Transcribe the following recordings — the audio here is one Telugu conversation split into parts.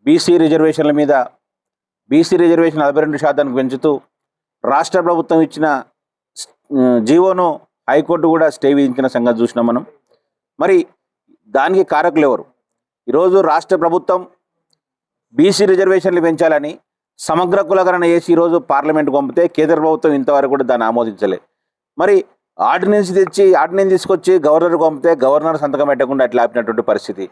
బీసీ రిజర్వేషన్ల మీద బీసీ రిజర్వేషన్ 42% పెంచుతూ రాష్ట్ర ప్రభుత్వం ఇచ్చిన జీవోను హైకోర్టు కూడా స్టే విధించిన సంగతి చూసినాం మనం. మరి దానికి కారకులు ఎవరు? ఈరోజు రాష్ట్ర ప్రభుత్వం బీసీ రిజర్వేషన్లు పెంచాలని సమగ్ర కులగణన చేసి ఈరోజు పార్లమెంట్కు పంపితే కేంద్ర ప్రభుత్వం ఇంతవరకు కూడా దాన్ని ఆమోదించలే. మరి ఆర్డినెన్స్ తీసుకొచ్చి గవర్నర్కి పంపితే గవర్నర్ సంతకం పెట్టకుండా అట్లా ఆపినటువంటి పరిస్థితి.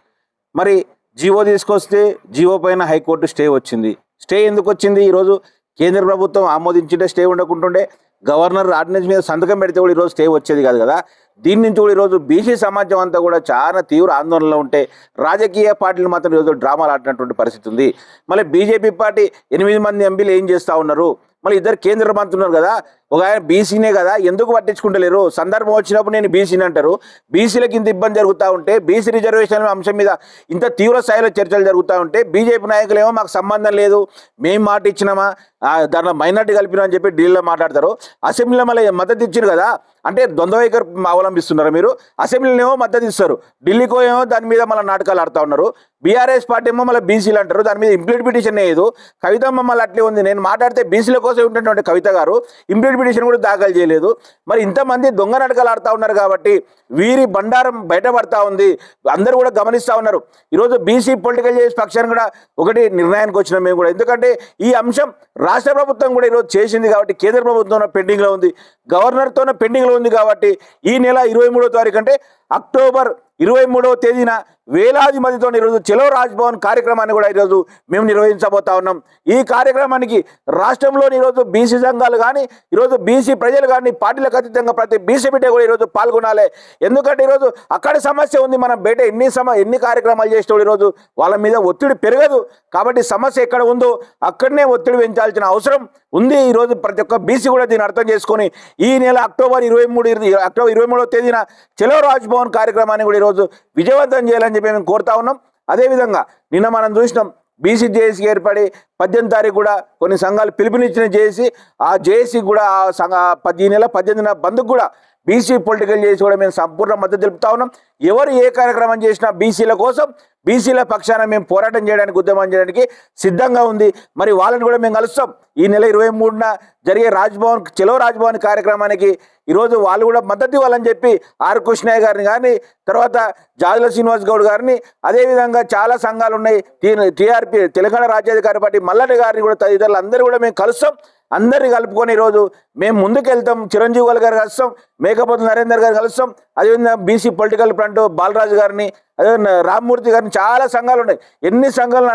మరి జీవో తీసుకొస్తే జీవో పైన హైకోర్టు స్టే వచ్చింది. స్టే ఎందుకు వచ్చింది? ఈరోజు కేంద్ర ప్రభుత్వం ఆమోదించింటే స్టే ఉండకుంటుండే, గవర్నర్ ఆర్డినెన్స్ మీద సంతకం పెడితే కూడా ఈరోజు స్టే వచ్చేది కాదు కదా. దీని నుంచి కూడా ఈరోజు బీసీ సమాజం అంతా కూడా చాలా తీవ్ర ఆందోళనలో ఉంటే రాజకీయ పార్టీలు మాత్రం ఈరోజు డ్రామాలు ఆడినటువంటి పరిస్థితి ఉంది. మళ్ళీ బీజేపీ పార్టీ 8 మంది ఎంపీలు ఏం చేస్తూ ఉన్నారు? మళ్ళీ 2 కేంద్ర మంత్రులు ఉన్నారు కదా, ఒక ఆయన బీసీనే కదా, ఎందుకు పట్టించుకుంటలేరు? సందర్భం వచ్చినప్పుడు నేను బీసీని అంటారు. బీసీలకు ఇంత ఇబ్బంది జరుగుతూ ఉంటే, బీసీ రిజర్వేషన్ అంశం మీద ఇంత తీవ్ర స్థాయిలో చర్చలు జరుగుతూ ఉంటే బీజేపీ నాయకులు ఏమో మాకు సంబంధం లేదు, మేము మాట ఇచ్చినామా, దాంట్లో మైనార్టీ కలిపినా అని చెప్పి ఢిల్లీలో మాట్లాడతారు. అసెంబ్లీలో మళ్ళీ మద్దతు ఇచ్చారు కదా, అంటే ద్వంద్వ వైఖరి అవలంబిస్తున్నారు మీరు. అసెంబ్లీలో ఏమో మద్దతు ఇస్తారు, ఢిల్లీకో ఏమో దాని మీద మళ్ళీ నాటకాలు ఆడుతూ ఉన్నారు. బీఆర్ఎస్ పార్టీ ఏమో మళ్ళీ బీసీలు అంటారు, దాని మీద ఇంప్లీట్ పిటిషన్ లేదు. కవితమ్మ మళ్ళీ అట్లే ఉంది, నేను మాట్లాడితే బీసీల కోసం ఉంటున్నటువంటి కవిత గారు ఇంప్లీట్ పిటిషన్ కూడా దాఖలు చేయలేదు. మరి ఇంతమంది దొంగ నాటకాలు ఆడుతూ ఉన్నారు కాబట్టి వీరి బండారం బయటపడతా ఉంది, అందరూ కూడా గమనిస్తూ ఉన్నారు. ఈరోజు బీసీ పొలిటికల్ చేసి పక్షాన్ని కూడా ఒకటి నిర్ణయానికి వచ్చినాం మేము కూడా. ఎందుకంటే ఈ అంశం రాష్ట్ర ప్రభుత్వం కూడా ఈరోజు చేసింది కాబట్టి, కేంద్ర ప్రభుత్వం పెండింగ్లో ఉంది, గవర్నర్తోనే పెండింగ్లో ఉంది కాబట్టి ఈ నెల 23వ తారీఖు అంటే అక్టోబర్ 23వ తేదీన వేలాది మందితో ఈరోజు చలో రాజ్భవన్ కార్యక్రమాన్ని కూడా ఈరోజు మేము నిర్వహించబోతా ఉన్నాం. ఈ కార్యక్రమానికి రాష్ట్రంలోని ఈరోజు బీసీ సంఘాలు కానీ, ఈరోజు బీసీ ప్రజలు కానీ, పార్టీలకు అతీతంగా ప్రతి బీసీ బిడ్డ కూడా ఈరోజు పాల్గొనాలి. ఎందుకంటే ఈరోజు అక్కడ సమస్య ఉంది, మనం బయట ఎన్ని కార్యక్రమాలు చేసేవాళ్ళు ఈరోజు వాళ్ళ మీద ఒత్తిడి పెరగదు. కాబట్టి సమస్య ఎక్కడ ఉందో అక్కడనే ఒత్తిడి పెంచాల్సిన అవసరం ఉంది. ఈరోజు ప్రతి ఒక్క బీసీ కూడా దీన్ని అర్థం చేసుకొని ఈ నెల అక్టోబర్ 23వ తేదీన చలో రాజ్భవన్ కార్యక్రమాన్ని కూడా ఈరోజు విజయవంతం చేయాలని చెప్పి మేము కోరుతా ఉన్నాం. అదేవిధంగా నిన్న మనం చూసినాం, బీసీ జేఏసీ ఏర్పడి 18వ తారీఖు కూడా కొన్ని సంఘాలు పిలుపునిచ్చిన జేఏసీ, ఆ జేఏసీ కూడా ఈ నెల 18న బంద్కు కూడా బీసీ పొలిటికల్ చేసి కూడా మేము సంపూర్ణ మద్దతు తెలుపుతా ఉన్నాం. ఎవరు ఏ కార్యక్రమం చేసినా బీసీల కోసం, బీసీల పక్షాన మేము పోరాటం చేయడానికి, ఉద్యమం చేయడానికి సిద్ధంగా ఉంది. మరి వాళ్ళని కూడా మేము కలుస్తాం. ఈ నెల 23న జరిగే చలో రాజ్భవన్ కార్యక్రమానికి ఈరోజు వాళ్ళు కూడా మద్దతు ఇవ్వాలని చెప్పి ఆర్ కృష్ణయ్య గారిని కానీ, తర్వాత జాజుల శ్రీనివాస్ గౌడ్ గారిని, అదేవిధంగా చాలా సంఘాలు ఉన్నాయి, టీఆర్పీ తెలంగాణ రాజ్యాధికారి పార్టీ మల్లన్న గారిని కూడా, తదితరులు అందరూ కూడా మేము కలుస్తాం. అందరినీ కలుపుకొని ఈరోజు మేము ముందుకెళ్తాం. చిరంజీవి గారు కలుస్తాం, మేకపోతు నరేందర్ గారు కలుస్తాం, అదేవిధంగా బీసీ పొలిటికల్ ఫ్రంట్ బాలరాజు గారిని, అదే రామ్మూర్తి గారిని, చాలా సంఘాలు ఉన్నాయి. ఎన్ని సంఘాలు